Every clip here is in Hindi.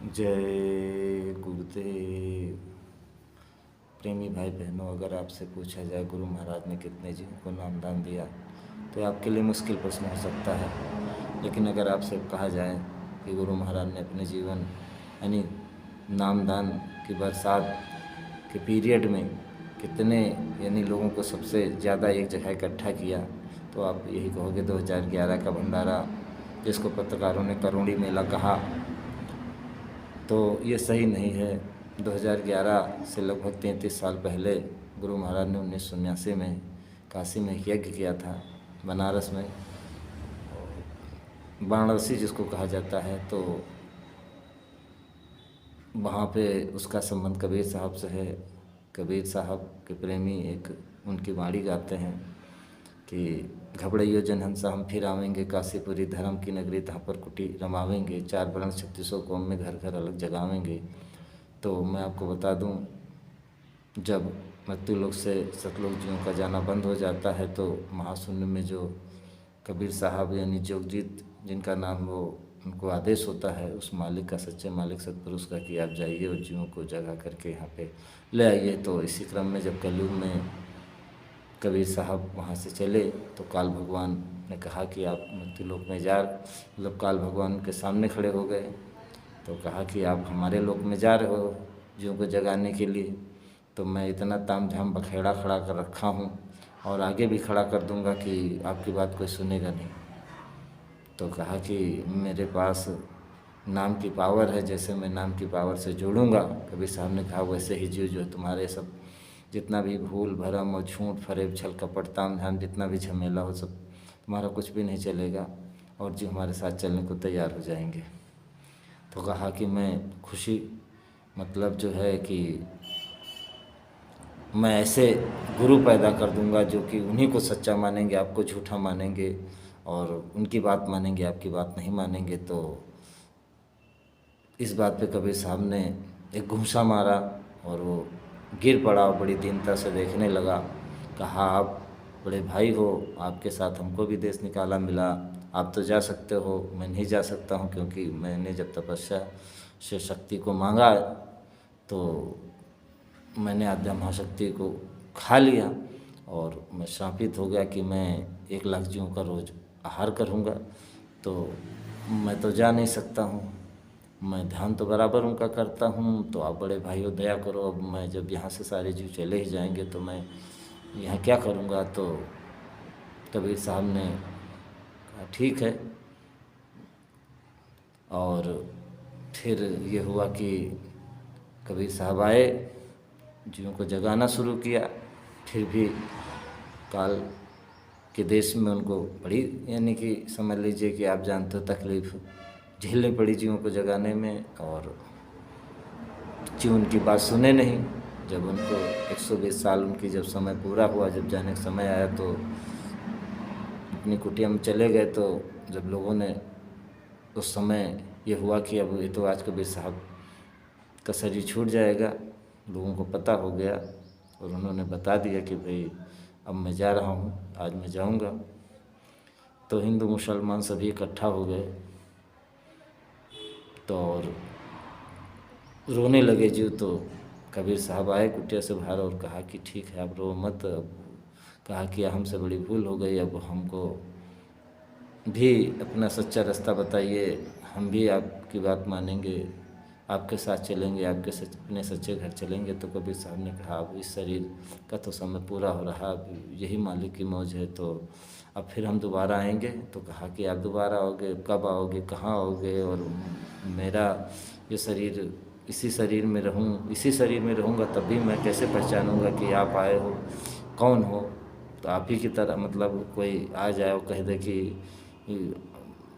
जय गुरुदेव। प्रेमी भाई बहनों, अगर आपसे पूछा जाए गुरु महाराज ने कितने जीवों को नाम दान दिया तो आपके लिए मुश्किल प्रश्न हो सकता है। लेकिन अगर आपसे कहा जाए कि गुरु महाराज ने अपने जीवन यानी नाम दान की बरसात के पीरियड में कितने यानी लोगों को सबसे ज़्यादा एक जगह इकट्ठा किया, तो आप यही कहोगे 2011 का भंडारा, जिसको पत्रकारों ने करोड़ी मेला कहा। तो ये सही नहीं है। 2011 से लगभग 33 साल पहले गुरु महाराज ने 1989 में काशी में यज्ञ किया था, बनारस में, वाराणसी जिसको कहा जाता है। तो वहाँ पे उसका संबंध कबीर साहब से है। कबीर साहब के प्रेमी एक उनकी वाणी गाते हैं कि घबड़ैयो जनहंसा हम फिर आवेंगे, काशीपुरी धर्म की नगरी तहाँ पर कुटी रमावेंगे, 4 वर्ण 3600 कौम में घर घर अलग जगावेंगे। तो मैं आपको बता दूं, जब मृत्यु लोक से सतलोक जीवों का जाना बंद हो जाता है तो महाशून्य में जो कबीर साहब यानी जोगजीत जिनका नाम वो उनको आदेश होता है उस मालिक का, सच्चे मालिक सतपुरुष का, कि आप जाइए और जीवों को जगा करके यहाँ पे ले आइए। तो इसी क्रम में जब कलयुग में कबीर साहब वहाँ से चले तो काल भगवान ने कहा कि आप मृत्यु लोक में जा, मतलब काल भगवान के सामने खड़े हो गए। तो कहा कि आप हमारे लोक में जा रहे हो जीवों को जगाने के लिए, तो मैं इतना ताम झाम बखेड़ा खड़ा कर रखा हूँ और आगे भी खड़ा कर दूँगा कि आपकी बात कोई सुनेगा नहीं। तो कहा कि मेरे पास नाम की पावर है, जैसे मैं नाम की पावर से जोड़ूंगा। कबीर साहब ने कहा वैसे ही जीव जो है तुम्हारे सब जितना भी भूल भरम और झूठ फरेब छल कपट ताम झाम जितना भी झमेला हो सब तुम्हारा कुछ भी नहीं चलेगा और जीव हमारे साथ चलने को तैयार हो जाएंगे। तो कहा कि मैं खुशी मतलब जो है कि मैं ऐसे गुरु पैदा कर दूंगा जो कि उन्हीं को सच्चा मानेंगे, आपको झूठा मानेंगे, और उनकी बात मानेंगे, आपकी बात नहीं मानेंगे। तो इस बात पे कबीर साहब ने एक घूंसा मारा और वो गिर पड़ा और बड़ी दीनता से देखने लगा। कहा आप बड़े भाई हो, आपके साथ हमको भी देश निकाला मिला, आप तो जा सकते हो, मैं नहीं जा सकता हूँ, क्योंकि मैंने जब तपस्या से शक्ति को मांगा तो मैंने आद्या महाशक्ति को खा लिया और मैं श्रापित हो गया कि मैं 1 लाख जीवों का रोज़ आहार करूँगा। तो मैं तो जा नहीं सकता हूँ, मैं ध्यान तो बराबर उनका करता हूँ। तो आप बड़े भाइयों दया करो, अब मैं जब यहाँ से सारे जीव चले ही जाएंगे तो मैं यहाँ क्या करूँगा। तो कबीर साहब ने कहा ठीक है। और फिर ये हुआ कि कबीर साहब आए, जीवों को जगाना शुरू किया। फिर भी काल के देश में उनको बड़ी यानी कि समझ लीजिए कि आप जानते हो तकलीफ़ झेलनी पड़ी जीवों को जगाने में, और जीव उनकी बात सुने नहीं। जब उनको 120 साल उनकी जब समय पूरा हुआ, जब जाने का समय आया तो अपनी कुटिया में चले गए। तो जब लोगों ने उस समय ये हुआ कि अब ये तो आज कबीर साहब का शरीर छूट जाएगा, लोगों को पता हो गया और उन्होंने बता दिया कि भाई अब मैं जा रहा हूँ, आज मैं जाऊँगा। तो हिंदू मुसलमान सभी इकट्ठा हो गए तो और रोने लगे जीव। तो कबीर साहब आए कुटिया से बाहर और कहा कि ठीक है आप रो मत। अब कहा कि हमसे बड़ी भूल हो गई, अब हमको भी अपना सच्चा रास्ता बताइए, हम भी आपकी बात मानेंगे, आपके साथ चलेंगे, आपके अपने सच्चे घर चलेंगे। तो कबीर साहब ने कहा अब इस शरीर का तो समय पूरा हो रहा, अब यही मालिक की मौज है, तो अब फिर हम दोबारा आएंगे। तो कहा कि आप दोबारा आओगे, कब आओगे, कहाँ आओगे, और मेरा ये शरीर इसी शरीर में रहूँ, इसी शरीर में रहूँगा तब भी मैं कैसे पहचानूँगा कि आप आए हो, कौन हो। तो आप ही की तरह मतलब कोई आ जाए और कह दे कि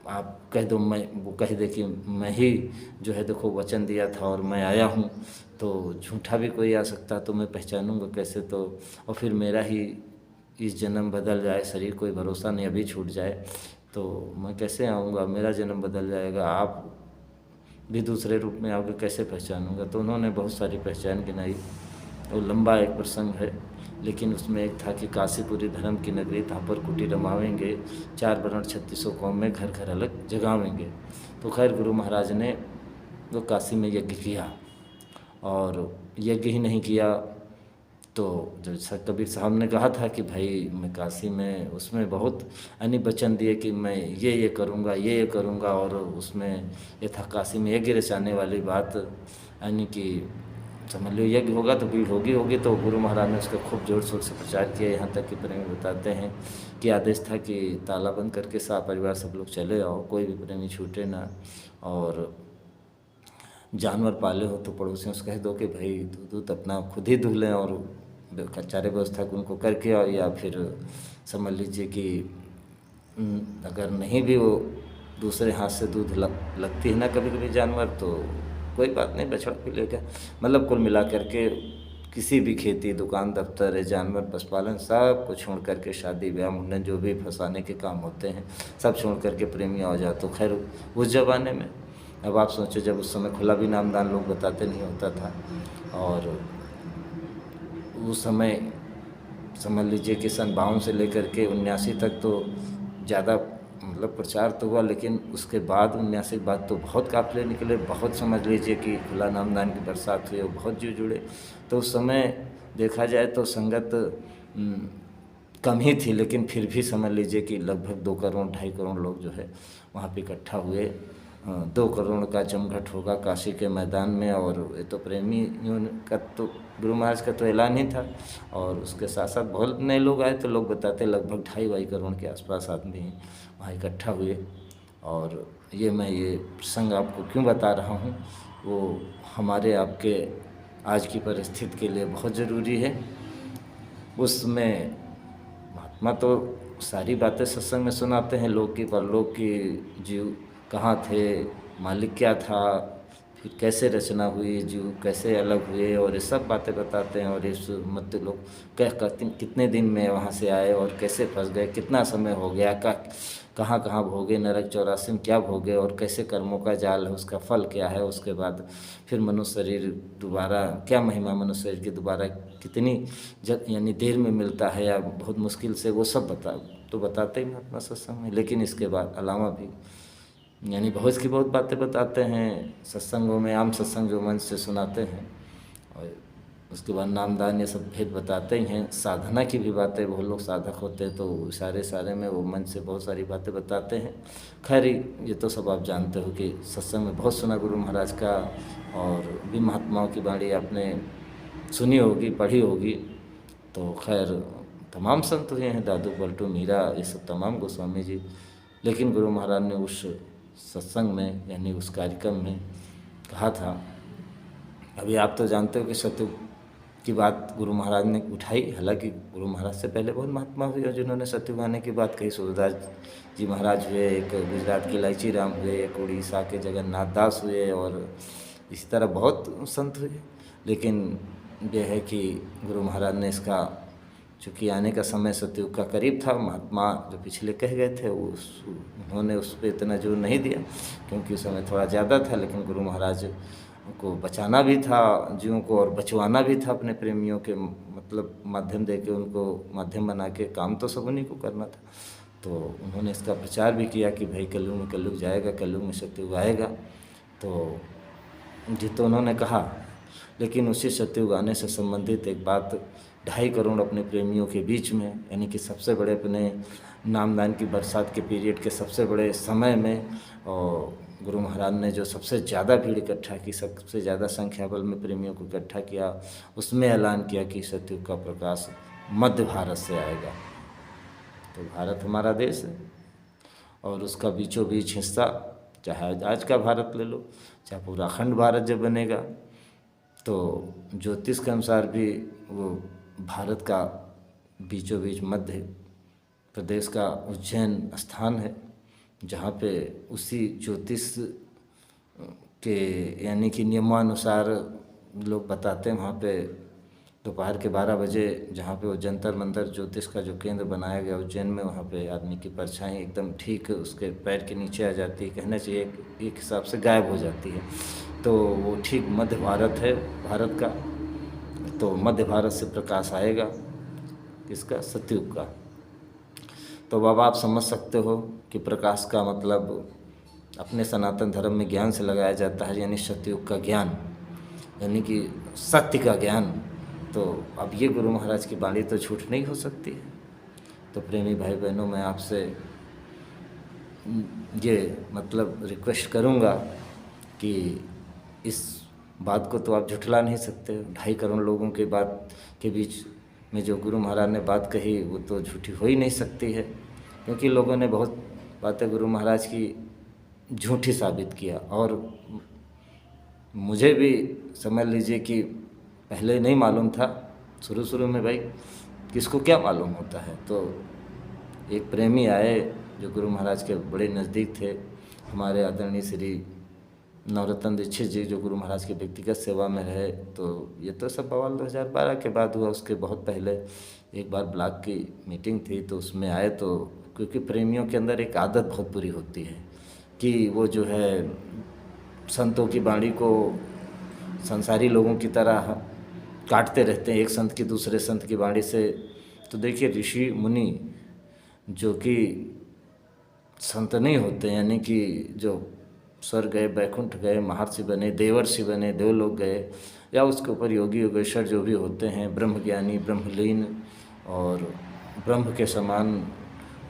आप कह दो, मैं वो कह दे कि मैं ही जो है देखो वचन दिया था और मैं आया हूँ, तो झूठा भी कोई आ सकता, तो मैं पहचानूँगा कैसे। तो और फिर मेरा ही इस जन्म बदल जाए, शरीर कोई भरोसा नहीं अभी छूट जाए तो मैं कैसे आऊँगा, मेरा जन्म बदल जाएगा, आप भी दूसरे रूप में आओगे, कैसे पहचानूँगा। तो उन्होंने बहुत सारी पहचान गिनाई और लंबा एक प्रसंग है, लेकिन उसमें एक था कि काशीपुरी धर्म की नगरी तहाँ पर कुटी रमावेंगे, 4 वर्ण 3600 कौम में घर घर अलग जगावेंगे। तो खैर गुरु महाराज ने वो काशी में यज्ञ किया, और यज्ञ ही नहीं किया तो जो कबीर साहब ने कहा था कि भाई मैं काशी में, उसमें बहुत यानी वचन दिए कि मैं ये करूँगा, ये करूँगा, और उसमें ये था काशी में यज्ञ रचाने वाली बात, यानी कि समझ लो यज्ञ होगा तो भीड़ होगी। तो गुरु महाराज ने उसका खूब जोर शोर से प्रचार किया। यहाँ तक कि प्रेमी बताते हैं कि आदेश था कि ताला बंद करके परिवार सब लोग चले आओ, कोई भी प्रेमी छूटे ना, और जानवर पाले हो तो पड़ोसियों से कह दो कि भाई दूध अपना खुद ही दूह लें, और चारे व्यवस्था उनको करके आओ, या फिर समझ लीजिए कि अगर नहीं भी वो दूसरे हाथ से दूध लगती है ना कभी कभी जानवर, तो कोई बात नहीं, बछड़ा भी लेगा। मतलब कुल मिला करके किसी भी खेती, दुकान, दफ्तर, जानवर, पशुपालन सब को छोड़ करके शादी ब्याह, मुंडन, जो भी फंसाने के काम होते हैं सब छोड़ करके प्रेमी आ जाओ। तो खैर उस ज़माने में, अब आप सोचो जब उस समय खुला भी नामदान लोग बताते नहीं होता था, और उस समय समझ लीजिए कि सन 52 से लेकर के 79 तक तो ज़्यादा मतलब प्रचार तो हुआ, लेकिन उसके बाद 79 के बाद तो बहुत काफ़िले निकले, बहुत समझ लीजिए कि खुला नामदान की बरसात हुई और बहुत जीव जुड़े। तो उस समय देखा जाए तो संगत कम ही थी, लेकिन फिर भी समझ लीजिए कि लगभग 2 करोड़ 2.5 करोड़ लोग जो है वहाँ पे इकट्ठा हुए। 2 करोड़ का जमघट होगा काशी के मैदान में, और ये तो प्रेमियों का तो गुरु महाराज का तो ऐलान ही था, और उसके साथ साथ बहुत नए लोग आए, तो लोग बताते लगभग 2.5 करोड़ के आसपास आदमी वहाँ इकट्ठा हुए। और ये प्रसंग आपको क्यों बता रहा हूँ, वो हमारे आपके आज की परिस्थिति के लिए बहुत ज़रूरी है। उसमें महात्मा तो सारी बातें सत्संग में सुनाते हैं, लोक की परलोक की, जीव कहाँ थे, मालिक क्या था, फिर कैसे रचना हुई, जीव कैसे अलग हुए, और ये सब बातें बताते हैं। और इस मत लोग कितने दिन में वहाँ से आए और कैसे फंस गए, कितना समय हो गया, कहाँ कहाँ भोगे, नरक 84 में क्या भोगे, और कैसे कर्मों का जाल है, उसका फल क्या है, उसके बाद फिर मनुष्य शरीर दोबारा क्या महिमा, मनुष्य शरीर की दोबारा कितनी यानी देर में मिलता है या बहुत मुश्किल से, वो सब बताते ही महात्मा सत्संग में। लेकिन इसके बाद अलावा भी यानी बहुत बातें बताते हैं सत्संगों में, आम सत्संग जो मन से सुनाते हैं, और उसके बाद नामदान ये सब भेद बताते ही हैं। साधना की भी बातें, बहुत लोग साधक होते हैं तो सारे में वो मन से बहुत सारी बातें बताते हैं। खैर ये तो सब आप जानते हो कि सत्संग में बहुत सुना गुरु महाराज का, और भी महात्माओं की वाणी आपने सुनी होगी, पढ़ी होगी। तो खैर तमाम संत हुए हैं, दादू पलटू, मीरा, ये सब तमाम गोस्वामी जी। लेकिन गुरु महाराज ने उस सत्संग में यानी उस कार्यक्रम में कहा था, अभी आप तो जानते हो कि सतयुग की बात गुरु महाराज ने उठाई। हालांकि गुरु महाराज से पहले बहुत महात्मा हुए जिन्होंने सतयुग आने की बात कही। सूरदास जी महाराज हुए, एक गुजरात के इलायची राम हुए, एक उड़ीसा के जगन्नाथ दास हुए, और इसी तरह बहुत संत हुए। लेकिन यह है कि गुरु महाराज ने इसका, चूँकि आने का समय सतयुग का करीब था, महात्मा जो पिछले कह गए थे उन्होंने उस पर इतना जोर नहीं दिया, क्योंकि उस समय थोड़ा ज़्यादा था। लेकिन गुरु महाराज को बचाना भी था जीवों को, और बचवाना भी था अपने प्रेमियों के, मतलब माध्यम दे के उनको माध्यम बना के काम तो सब उन्हीं को करना था। तो उन्होंने इसका प्रचार भी किया कि भाई कलयुग में कलयुग जाएगा, कलयुग में सतयुग आएगा। तो जी तो उन्होंने कहा, लेकिन उसी सतयुग आने से संबंधित एक बात 2.5 करोड़ अपने प्रेमियों के बीच में, यानी कि सबसे बड़े अपने नामदान की बरसात के पीरियड के सबसे बड़े समय में, और गुरु महाराज ने जो सबसे ज़्यादा भीड़ इकट्ठा की, सबसे ज़्यादा संख्या बल में प्रेमियों को इकट्ठा किया, उसमें ऐलान किया कि सतयुग का प्रकाश मध्य भारत से आएगा। तो भारत हमारा देश है, और उसका बीचों बीच हिस्सा, चाहे आज का भारत ले लो, चाहे पूरा अखंड भारत जब बनेगा, तो ज्योतिष के अनुसार भी वो भारत का बीचों बीच मध्य प्रदेश का उज्जैन स्थान है, जहाँ पे उसी ज्योतिष के यानी कि नियमानुसार लोग बताते हैं, वहाँ पे दोपहर के 12 बजे जहाँ पे वो जंतर मंतर ज्योतिष का जो केंद्र बनाया गया उज्जैन में, वहाँ पे आदमी की परछाई एकदम ठीक उसके पैर के नीचे आ जाती है, कहना चाहिए एक हिसाब से गायब हो जाती है। तो वो ठीक मध्य भारत है भारत का, तो मध्य भारत से प्रकाश आएगा किसका, सतयुग का। तो अब आप समझ सकते हो कि प्रकाश का मतलब अपने सनातन धर्म में ज्ञान से लगाया जाता है, यानी सतयुग का ज्ञान, यानी कि सत्य का ज्ञान। तो अब ये गुरु महाराज की वाणी तो झूठ नहीं हो सकती है। तो प्रेमी भाई बहनों, मैं आपसे ये मतलब रिक्वेस्ट करूँगा कि इस बात को तो आप झुठला नहीं सकते। 2.5 करोड़ लोगों के बात के बीच में जो गुरु महाराज ने बात कही वो तो झूठी हो ही नहीं सकती है, क्योंकि लोगों ने बहुत बातें गुरु महाराज की झूठी साबित किया। और मुझे भी समझ लीजिए कि पहले नहीं मालूम था, शुरू में भाई किसको क्या मालूम होता है। तो एक प्रेमी आए जो गुरु महाराज के बड़े नज़दीक थे, हमारे आदरणीय श्री नवरत्न दीक्षित जी, जो गुरु महाराज की व्यक्तिगत सेवा में रहे। तो ये तो सब बवाल 2012 के बाद हुआ। उसके बहुत पहले एक बार ब्लॉक की मीटिंग थी, तो उसमें आए। तो क्योंकि प्रेमियों के अंदर एक आदत बहुत बुरी होती है कि वो जो है संतों की वाणी को संसारी लोगों की तरह काटते रहते हैं, एक संत की दूसरे संत की वाणी से। तो देखिए, ऋषि मुनि जो कि संत नहीं होते, यानी कि जो स्वर्ग गए, बैकुंठ गए, महर्षि बने, देवर्षि बने, देवलोक गए, या उसके ऊपर योगी योगेश्वर जो भी होते हैं, ब्रह्मज्ञानी, ब्रह्मलीन और ब्रह्म के समान,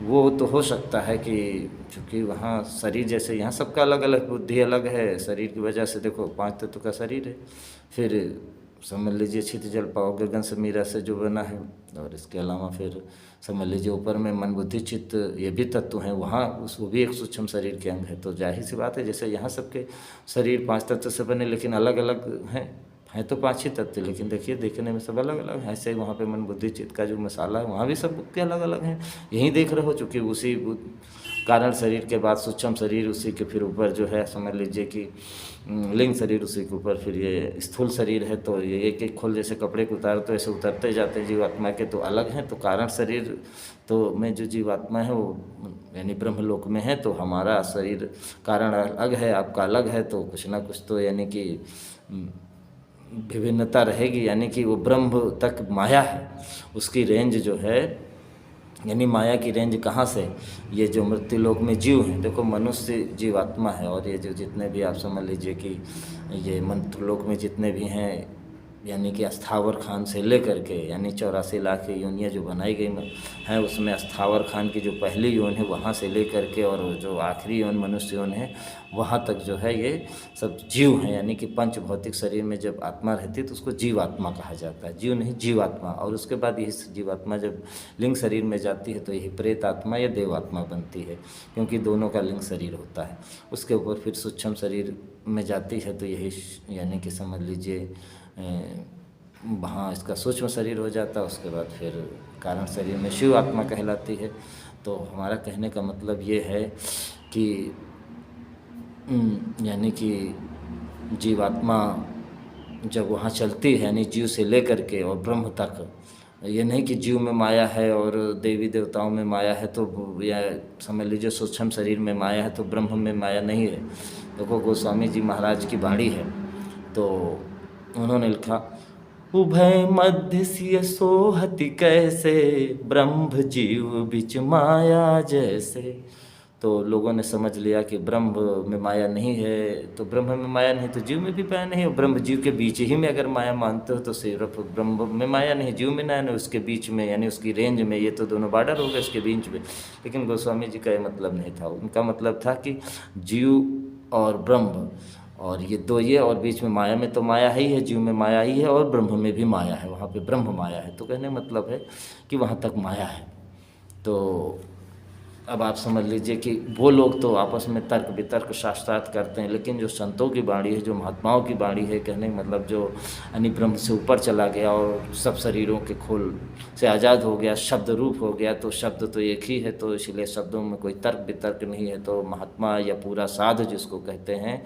वो तो हो सकता है कि चूँकि वहाँ शरीर जैसे यहाँ सबका अलग अलग बुद्धि अलग है, शरीर की वजह से देखो 5 तत्व का शरीर है, फिर समझ लीजिए क्षित जल पाओ गगन से मीरा से जो बना है, और इसके अलावा फिर समझ लीजिए ऊपर में मन बुद्धि चित्त ये भी तत्व हैं, वहाँ वो भी एक सूक्ष्म शरीर के अंग है। तो जाहिर सी बात है, जैसे यहाँ सबके शरीर 5 तत्व से बने, लेकिन अलग अलग हैं तो 5 ही तत्व, लेकिन देखिए देखने में सब अलग अलग हैं। ऐसे ही वहाँ पे मन बुद्धि चित्त का जो मसाला है, वहाँ भी सब के अलग अलग हैं। यहीं देख रहे हो, चूँकि उसी कारण शरीर के बाद सूक्ष्म शरीर, उसी के फिर ऊपर जो है समझ लीजिए कि लिंग शरीर, उसी के ऊपर फिर ये स्थूल शरीर है। तो ये एक एक खोल जैसे कपड़े को उतारो तो ऐसे उतरते जाते हैं जीवात्मा के, तो अलग हैं। तो कारण शरीर तो में जो जीवात्मा है वो यानी ब्रह्मलोक में है, तो हमारा शरीर कारण अलग है, आपका अलग है। तो कुछ ना कुछ तो यानी कि विभिन्नता रहेगी, यानी कि वो ब्रह्म तक माया है, उसकी रेंज जो है, यानी माया की रेंज कहाँ से, ये जो मृत्यु लोक में जीव हैं, देखो मनुष्य जीवात्मा है, और ये जो जितने भी आप समझ लीजिए कि ये मंत्र लोक में जितने भी हैं, यानी कि अस्थावर खान से लेकर के, यानी 84 लाख की योनियाँ जो बनाई गई हैं, उसमें अस्थावर खान की जो पहली योन है वहाँ से लेकर के, और जो आखिरी योन मनुष्य योन है, वहाँ तक जो है ये सब जीव हैं। यानी कि पंच भौतिक शरीर में जब आत्मा रहती है तो उसको जीवात्मा कहा जाता है, जीव नहीं जीवात्मा। और उसके बाद यही जीवात्मा जब लिंग शरीर में जाती है तो यही प्रेत आत्मा या देवात्मा बनती है, क्योंकि दोनों का लिंग शरीर होता है। उसके ऊपर फिर सूक्ष्म शरीर में जाती है तो यही यानी कि समझ लीजिए वहाँ इसका सूक्ष्म शरीर हो जाता है। उसके बाद फिर कारण शरीर में शिव आत्मा कहलाती है। तो हमारा कहने का मतलब ये है कि यानी कि जीवात्मा जब वहाँ चलती है, यानी जीव से लेकर के और ब्रह्म तक, ये नहीं कि जीव में माया है और देवी देवताओं में माया है, तो या समझ लीजिए सूक्ष्म शरीर में माया है तो ब्रह्म में माया नहीं है। देखो गोस्वामी जी महाराज की वाणी है, तो उन्होंने लिखा, उभय मध्य सिय सोहति कैसे, ब्रह्म जीव बिच माया जैसे। तो लोगों ने समझ लिया कि ब्रह्म में माया नहीं है, तो ब्रह्म में माया नहीं तो जीव में भी माया नहीं है। ब्रह्म जीव के बीच ही में अगर माया मानते हो तो सिर्फ ब्रह्म में माया नहीं, जीव में ना, उसके बीच में, यानी उसकी रेंज में, ये तो दोनों बॉर्डर हो गए उसके बीच में। लेकिन गोस्वामी जी का ये मतलब नहीं था, उनका मतलब था कि जीव और ब्रह्म और ये दो, ये और बीच में माया में तो माया ही है, जीव में माया ही है और ब्रह्म में भी माया है, वहाँ पे ब्रह्म माया है। तो कहने मतलब है कि वहाँ तक माया है। तो अब आप समझ लीजिए कि वो लोग तो आपस में तर्क वितर्क शास्त्रार्थ करते हैं, लेकिन जो संतों की वाणी है, जो महात्माओं की वाणी है, कहने का मतलब जो यानी ब्रह्म से ऊपर चला गया और सब शरीरों के खोल से आज़ाद हो गया, शब्द रूप हो गया, तो शब्द तो एक ही है, तो इसलिए शब्दों में कोई तर्क वितर्क नहीं है। तो महात्मा या पूरा साधु जिसको कहते हैं,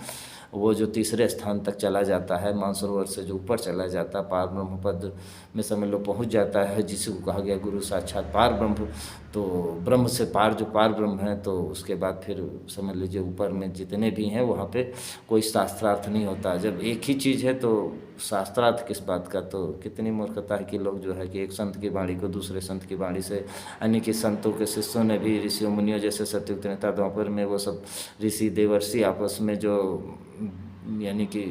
वो जो तीसरे स्थान तक चला जाता है, मानसरोवर से जो ऊपर चला जाता है, पार ब्रह्म पद में समझ लो पहुँच जाता है, जिसको कहा गया गुरु साक्षात पार ब्रह्म, तो ब्रह्म से पार जो पार ब्रह्म है, तो उसके बाद फिर समझ लीजिए ऊपर में जितने भी हैं वहाँ पे कोई शास्त्रार्थ नहीं होता। जब एक ही चीज़ है तो शास्त्रार्थ किस बात का। तो कितनी मूर्खता है कि लोग जो है कि एक संत की वाणी को दूसरे संत की वाणी से, यानी कि संतों के शिष्यों ने भी, ऋषियों मुनियों जैसे सतयुग त्रेता द्वापर में वो सब ऋषि देवर्षि आपस में जो यानी कि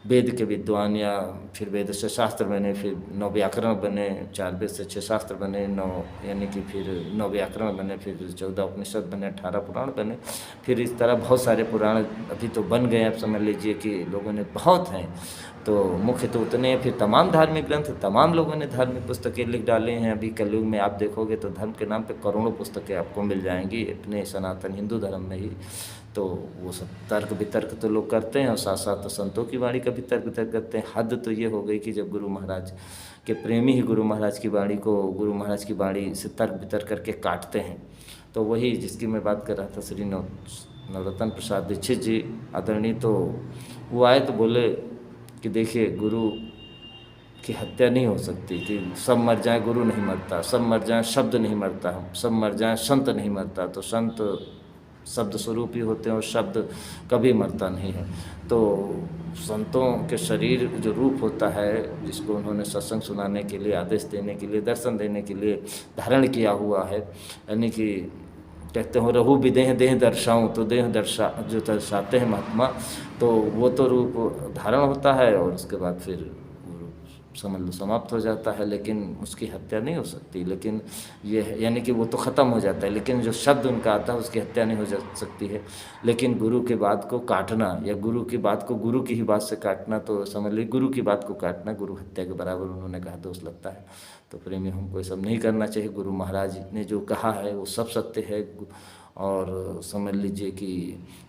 वेद के विद्वान या फिर वेद से शास्त्र बने, फिर 9 व्याकरण बने, 4 वेद से 6 शास्त्र बने, 9 यानी कि फिर 9 व्याकरण बने, फिर 14 उपनिषद बने, 18 पुराण बने, फिर इस तरह बहुत सारे पुराण अभी तो बन गए। आप समझ लीजिए कि लोगों ने बहुत हैं, तो मुख्य तो उतने, फिर तमाम धार्मिक ग्रंथ, तमाम लोगों ने धार्मिक पुस्तकें लिख डाले हैं। अभी कलयुग में आप देखोगे तो धर्म के नाम पे करोड़ों पुस्तकें आपको मिल जाएंगी अपने सनातन हिंदू धर्म में ही। तो वो सब तर्क वितर्क तो लोग करते हैं और साथ साथ संतों की वाणी का भी तर्क वितर्क करते हैं। हद तो ये हो गई कि जब गुरु महाराज के प्रेमी ही गुरु महाराज की वाणी को, गुरु महाराज की वाणी से तर्क वितर्क करके काटते हैं। तो वही जिसकी मैं बात कर रहा था, श्री नवरत्न प्रसाद दीक्षित जी आदरणीय, तो वो आए तो बोले कि देखिए गुरु की हत्या नहीं हो सकती, कि सब मर जाए गुरु नहीं मरता, सब मर जाए शब्द नहीं मरता, सब मर जाए संत नहीं मरता। तो संत शब्द स्वरूप ही होते हैं और शब्द कभी मरता नहीं है। तो संतों के शरीर जो रूप होता है, जिसको उन्होंने सत्संग सुनाने के लिए, आदेश देने के लिए, दर्शन देने के लिए धारण किया हुआ है, यानी कि कहते हो रहु विदेह देह दर्शाऊं, तो देह जो दर्शाते हैं महात्मा, तो वो तो रूप धारण होता है और उसके बाद फिर समझ लो समाप्त हो जाता है, लेकिन उसकी हत्या नहीं हो सकती। लेकिन ये यानी कि वो तो ख़त्म हो जाता है, लेकिन जो शब्द उनका आता है उसकी हत्या नहीं हो जा सकती है। लेकिन गुरु के बात को काटना या गुरु की बात को गुरु की ही बात से काटना, तो समझ लीजिए गुरु की बात को काटना गुरु हत्या के बराबर उन्होंने कहा दोष लगता है। तो प्रेमी हमको ये सब नहीं करना चाहिए। गुरु महाराज ने जो कहा है वो सब सत्य है, और समझ लीजिए कि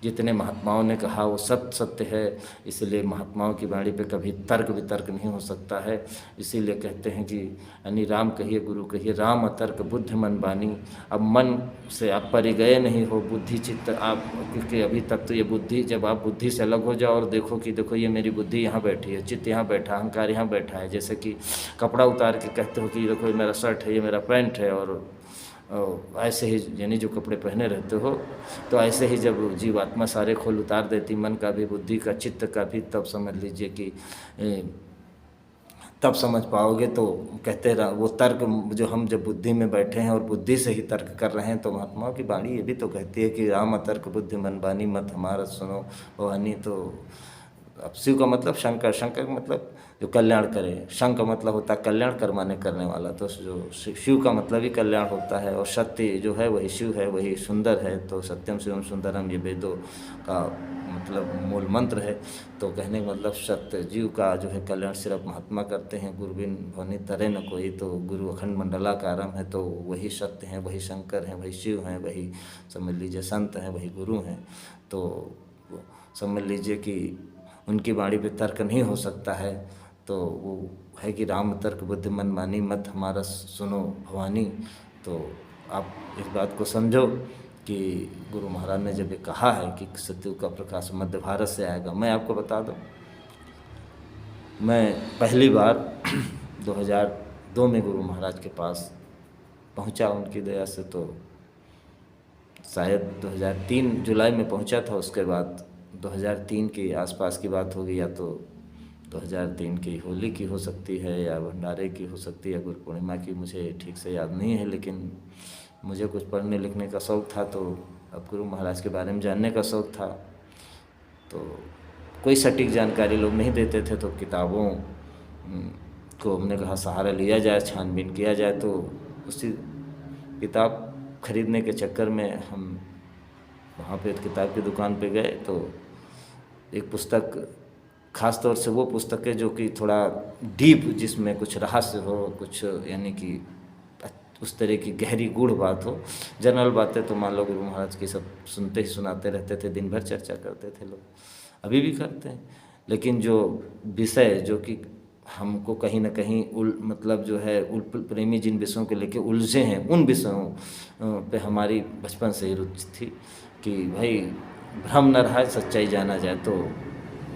जितने महात्माओं ने कहा वो सब सत्य है। इसलिए महात्माओं की वाणी पे कभी तर्क वितर्क नहीं हो सकता है। इसीलिए कहते हैं कि यानी राम कहिए गुरु कहिए, राम अतर्क बुद्धि मन बानी। अब मन से आप परि गए नहीं हो, बुद्धि चित्त आप, क्योंकि अभी तक तो ये बुद्धि, जब आप बुद्धि से अलग हो जाओ और देखो कि देखो ये मेरी बुद्धि यहाँ बैठी है, चित्त यहाँ बैठा, अहंकार यहाँ बैठा है, जैसे कि कपड़ा उतार के कहते हो कि देखो ये मेरा शर्ट है, ये मेरा पैंट है, और ऐसे ही यानी जो कपड़े पहने रहते हो, तो ऐसे ही जब जीवात्मा सारे खोल उतार देती, मन का भी, बुद्धि का, चित्त का भी, तब समझ लीजिए कि तब समझ पाओगे। तो कहते रहा वो तर्क, जो हम जब बुद्धि में बैठे हैं और बुद्धि से ही तर्क कर रहे हैं, तो महात्माओं की वाणी ये भी तो कहती है कि राम तर्क बुद्धि मन बानी, मत हमारा सुनो भवानी। तो अब शिव का मतलब शंकर, शंकर का मतलब जो कल्याण करे, शंख का मतलब होता है कल्याण करवाने करने वाला, तो जो शिव का मतलब ही कल्याण होता है। और सत्य जो है वही शिव है, वही सुंदर है। तो सत्यम शिवम सुंदरम ये वेदों का मतलब मूल मंत्र है। तो कहने का मतलब सत्य जीव का जो है कल्याण सिर्फ महात्मा करते हैं। गुरुबिन भवनी तरे न कोई, तो गुरु अखंड मंडलाकारम है, तो वही सत्य हैं, वही शंकर हैं, वही शिव हैं, वही समझ लीजिए संत हैं, वही गुरु हैं। तो समझ लीजिए कि उनकी वाणी पे तर्क नहीं हो सकता है। तो वो है कि राम तर्क बुद्धि मन मानी, मत हमारा सुनो भवानी। तो आप इस बात को समझो कि गुरु महाराज ने जब ये कहा है कि सतयुग का प्रकाश मध्य भारत से आएगा। मैं आपको बता दूं, मैं पहली बार 2002 में गुरु महाराज के पास पहुंचा उनकी दया से। तो शायद 2003 जुलाई में पहुंचा था। उसके बाद 2003 के आसपास की बात होगी, या तो 2003 की होली की हो सकती है, या भंडारे की हो सकती है, गुरु पूर्णिमा की, मुझे ठीक से याद नहीं है। लेकिन मुझे कुछ पढ़ने लिखने का शौक़ था, तो अब गुरु महाराज के बारे में जानने का शौक़ था। तो कोई सटीक जानकारी लोग नहीं देते थे, तो किताबों को हमने कहा सहारा लिया जाए, छानबीन किया जाए। तो उसी किताब खरीदने के चक्कर में हम वहाँ पे किताब की दुकान पे गए। तो एक पुस्तक, ख़ास तौर से वो पुस्तकें जो कि थोड़ा डीप, जिसमें कुछ रहस्य हो, कुछ यानी कि उस तरह की गहरी गूढ़ बात हो। जनरल बातें तो मान लो गुरु महाराज की सब सुनते ही सुनाते रहते थे, दिन भर चर्चा करते थे लोग, अभी भी करते हैं। लेकिन जो विषय जो कि हमको कहीं ना कहीं मतलब जो है प्रेमी जिन विषयों को लेके उलझे हैं, उन विषयों पे हमारी बचपन से ही रुचि थी कि भाई भ्रम न रहा, सच्चाई जाना जाए। तो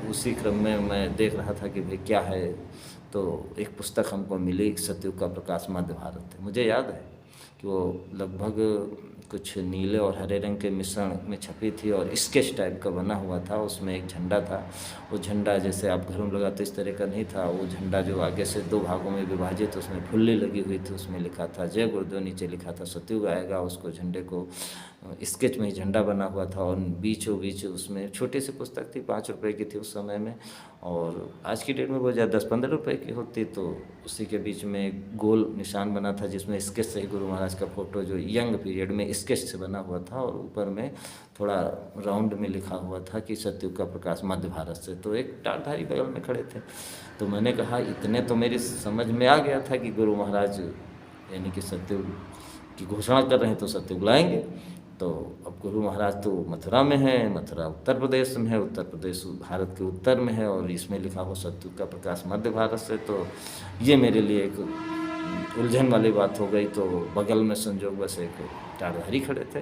उसी क्रम में मैं देख रहा था कि भाई क्या है। तो एक पुस्तक हमको मिली, सतयुग का प्रकाश मध्य भारत है। मुझे याद है कि वो लगभग कुछ नीले और हरे रंग के मिश्रण में छपी थी और स्केच टाइप का बना हुआ था। उसमें एक झंडा था, वो झंडा जैसे आप घरों में लगाते इस तरह का नहीं था। वो झंडा जो आगे से 2 भागों में विभाजित, उसमें फुल्ली लगी हुई थी, उसमें लिखा था जय गुरुदेव, नीचे लिखा था सतयुग आएगा। उसको झंडे को स्केच में ही झंडा बना हुआ था और बीचों बीच उसमें छोटी सी पुस्तक थी, 5 रुपए की थी उस समय में, और आज की डेट में वो ज़्यादा 10-15 रुपए की होती। तो उसी के बीच में एक गोल निशान बना था जिसमें स्केच से ही गुरु महाराज का फोटो जो यंग पीरियड में स्केच से बना हुआ था, और ऊपर में थोड़ा राउंड में लिखा हुआ था कि सतयुग का प्रकाश मध्य भारत से। तो एक टाटधारी बगल में खड़े थे। तो मैंने कहा इतने तो मेरी समझ में आ गया था कि गुरु महाराज यानी कि सतयुग की घोषणा कर रहे हैं तो सतयुग लाएंगे। तो अब गुरु महाराज तो मथुरा में है, मथुरा उत्तर प्रदेश में है, उत्तर प्रदेश भारत के उत्तर में है, और इसमें लिखा हो सतयुग का प्रकाश मध्य भारत से। तो ये मेरे लिए एक उलझन वाली बात हो गई। तो बगल में संजोग बस एक टाटधारी खड़े थे,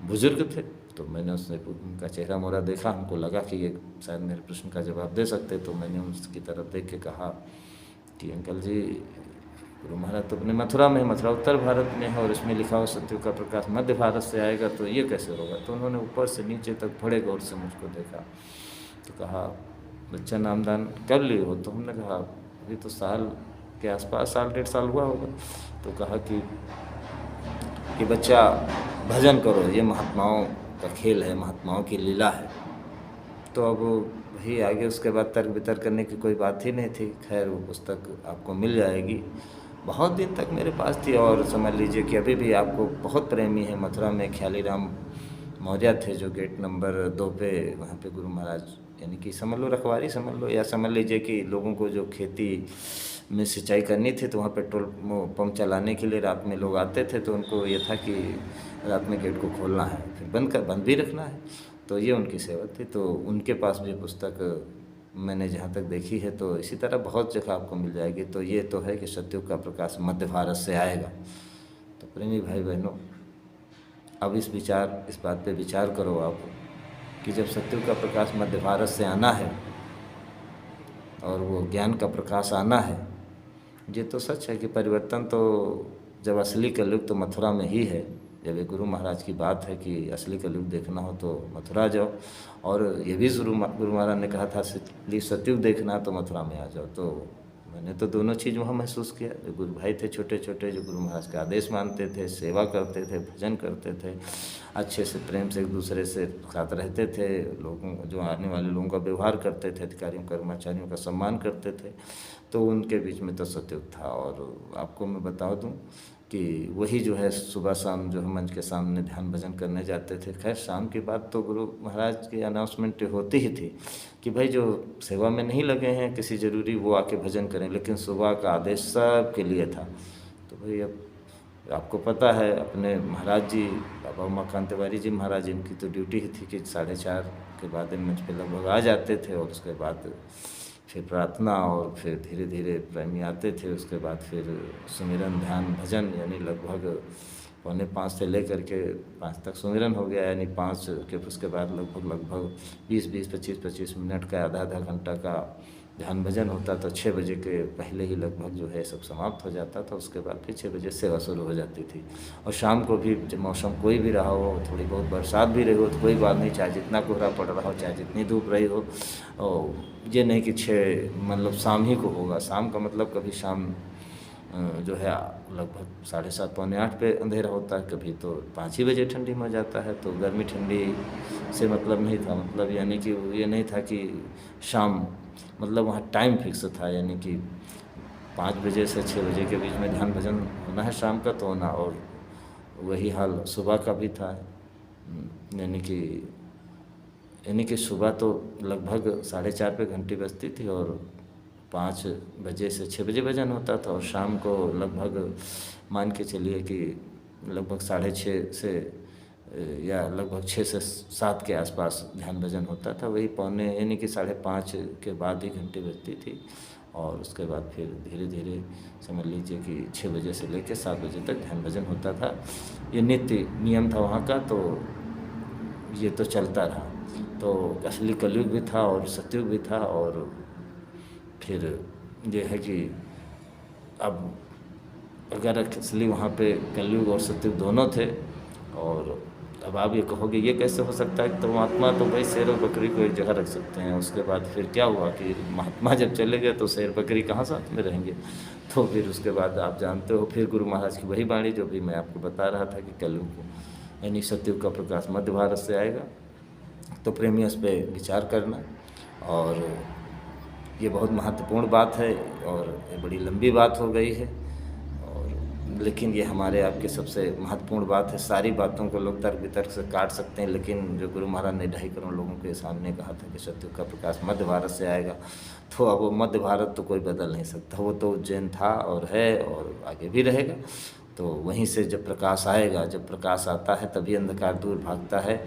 बुजुर्ग थे। तो मैंने उसने उनका चेहरा मोहरा देखा, हमको लगा कि ये शायद मेरे प्रश्न का जवाब दे सकते। तो मैंने उसकी तरफ देख के कहा कि अंकल जी, गुरु महाराज तो अपने मथुरा में है, मथुरा उत्तर भारत में है, और इसमें लिखा हो सतयुग का प्रकाश मध्य भारत से आएगा, तो ये कैसे होगा। तो उन्होंने ऊपर से नीचे तक बड़े गौर से मुझको देखा। तो कहा बच्चा नामदान कर लिए हो। तो हमने कहा अभी तो साल के आसपास, 1.5 साल हुआ होगा। तो कहा कि बच्चा भजन करो, ये महात्माओं का खेल है, महात्माओं की लीला है। तो अब वही आगे उसके बाद तर्क वितर्क करने की कोई बात ही नहीं थी। खैर वो पुस्तक आपको मिल जाएगी, बहुत दिन तक मेरे पास थी। और समझ लीजिए कि अभी भी आपको बहुत प्रेमी है मथुरा में ख्याली राम मौर्य थे, जो गेट नंबर 2 पे, वहाँ पे गुरु महाराज यानी कि समझ लो रखवारी समझ लो, या समझ लीजिए कि लोगों को जो खेती में सिंचाई करनी थी तो वहाँ पेट्रोल पंप चलाने के लिए रात में लोग आते थे। तो उनको ये था कि रात में गेट को खोलना है, फिर बंद भी रखना है। तो ये उनकी सेवा थी। तो उनके पास भी पुस्तक मैंने जहाँ तक देखी है, तो इसी तरह बहुत जगह आपको मिल जाएगी। तो ये तो है कि सतयुग का प्रकाश मध्य भारत से आएगा। तो प्रेमी भाई बहनों, अब इस बात पे विचार करो आप कि जब सतयुग का प्रकाश मध्य भारत से आना है और वो ज्ञान का प्रकाश आना है, ये तो सच है कि परिवर्तन तो जब असली कलयुग तो मथुरा में ही है। जब ये गुरु महाराज की बात है कि असली कलयुग देखना हो तो मथुरा जाओ, और ये भी गुरु महाराज ने कहा था सतयुग देखना तो मथुरा में आ जाओ। तो मैंने तो दोनों चीज़ वहाँ महसूस किया। जो गुरु भाई थे छोटे छोटे, जो गुरु महाराज का आदेश मानते थे, सेवा करते थे, भजन करते थे, अच्छे से प्रेम से एक दूसरे से साथ रहते थे, लोगों जो आने वाले लोगों का व्यवहार करते थे, अधिकारियों कर्मचारियों का सम्मान करते थे, तो उनके बीच में तो सतयुग था। और आपको मैं बता दूं कि वही जो है सुबह शाम जो है मंच के सामने ध्यान भजन करने जाते थे। खैर शाम की बात तो गुरु महाराज की अनाउंसमेंट होती ही थी कि भाई जो सेवा में नहीं लगे हैं किसी ज़रूरी वो आके भजन करें, लेकिन सुबह का आदेश सब के लिए था। तो भाई अब आपको पता है अपने महाराज जी बाबा उमाकांत तिवारी जी महाराज, इनकी तो ड्यूटी ही थी कि 4:30 के बाद इन मंच पे लगभग आ जाते थे, और उसके बाद फिर प्रार्थना, और फिर धीरे धीरे प्रेमी आते थे। उसके बाद फिर सुमिरन ध्यान भजन, यानी लगभग 4:45 से लेकर के 5 तक सुमिरन हो गया, यानी 5 के उसके बाद लगभग 20-20, 25-25 मिनट का आधा घंटा का ध्यान भजन होता। तो 6 बजे के पहले ही लगभग जो है सब समाप्त हो जाता था। उसके बाद फिर 6 बजे सेवा शुरू हो जाती थी। और शाम को भी जब मौसम कोई भी रहा हो, थोड़ी बहुत बरसात भी रही हो तो कोई बात नहीं, चाहे जितना कोहरा पड़ रहा हो, चाहे जितनी धूप रही हो, और ये नहीं कि 6 मतलब शाम ही को होगा। शाम का मतलब कभी शाम जो है लगभग 7:30 पौने 8 पे अंधेरा होता है, कभी तो 5 ही बजे ठंडी में जाता है। तो गर्मी ठंडी से मतलब नहीं था, मतलब यानी कि ये नहीं था कि शाम, मतलब वहाँ टाइम फिक्स था, यानी कि 5 बजे से 6 बजे के बीच में ध्यान भजन होना है शाम का तो होना। और वही हाल सुबह का भी था, यानी कि सुबह तो लगभग 4:30 पे घंटी बजती थी और 5 बजे से 6 बजे भजन होता था, और शाम को लगभग मान के चलिए कि लगभग 6:30 से या लगभग 6 से 7 के आसपास ध्यान भजन होता था। वही पौने यानी कि 5:30 के बाद ही घंटी बजती थी, और उसके बाद फिर धीरे धीरे समझ लीजिए कि 6 बजे से लेकर 7 बजे तक ध्यान भजन होता था। ये नित्य नियम था वहाँ का, तो ये तो चलता रहा। तो असली कलयुग भी था और सतयुग भी था। और फिर ये है कि अब अगर असली वहाँ पे कलयुग और सतयुग दोनों थे। और अब आप ये कहोगे ये कैसे हो सकता है, तो महात्मा तो भाई शेर और बकरी को एक जगह रख सकते हैं। उसके बाद फिर क्या हुआ कि महात्मा जब चले गए तो शेर बकरी कहाँ साथ में रहेंगे। तो फिर उसके बाद आप जानते हो फिर गुरु महाराज की वही वाणी जो भी मैं आपको बता रहा था कि कलयुग को यानी सतयुग का प्रकाश मध्य भारत से आएगा। तो प्रेमी उस पर विचार करना। और ये बहुत महत्वपूर्ण बात है और ये बड़ी लंबी बात हो गई है, और लेकिन ये हमारे आपके सबसे महत्वपूर्ण बात है। सारी बातों को लोग तर्क वितर्क से काट सकते हैं, लेकिन जो गुरु महाराज ने 2.5 करोड़ लोगों के सामने कहा था कि सतयुग का प्रकाश मध्य भारत से आएगा, तो अब वो मध्य भारत तो कोई बदल नहीं सकता। वो तो उज्जैन था और है और आगे भी रहेगा। तो वहीं से जब प्रकाश आएगा, जब प्रकाश आता है तभी अंधकार दूर भागता है।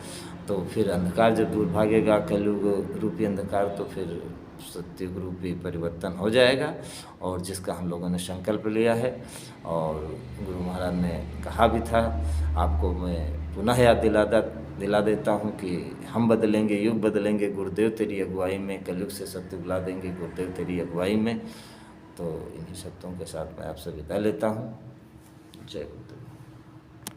तो फिर अंधकार जब दूर भागेगा, कलयुग रूपी अंधकार, तो फिर सतयुग रूपी परिवर्तन हो जाएगा। और जिसका हम लोगों ने संकल्प लिया है और गुरु महाराज ने कहा भी था, आपको मैं पुनः याद दिला देता हूँ कि हम बदलेंगे, युग बदलेंगे गुरुदेव तेरी अगुवाई में, कलयुग से सतयुग ला देंगे गुरुदेव तेरी अगुवाई में। तो इन्हीं शब्दों के साथ मैं आपसे विदा लेता हूँ। जय गुरु।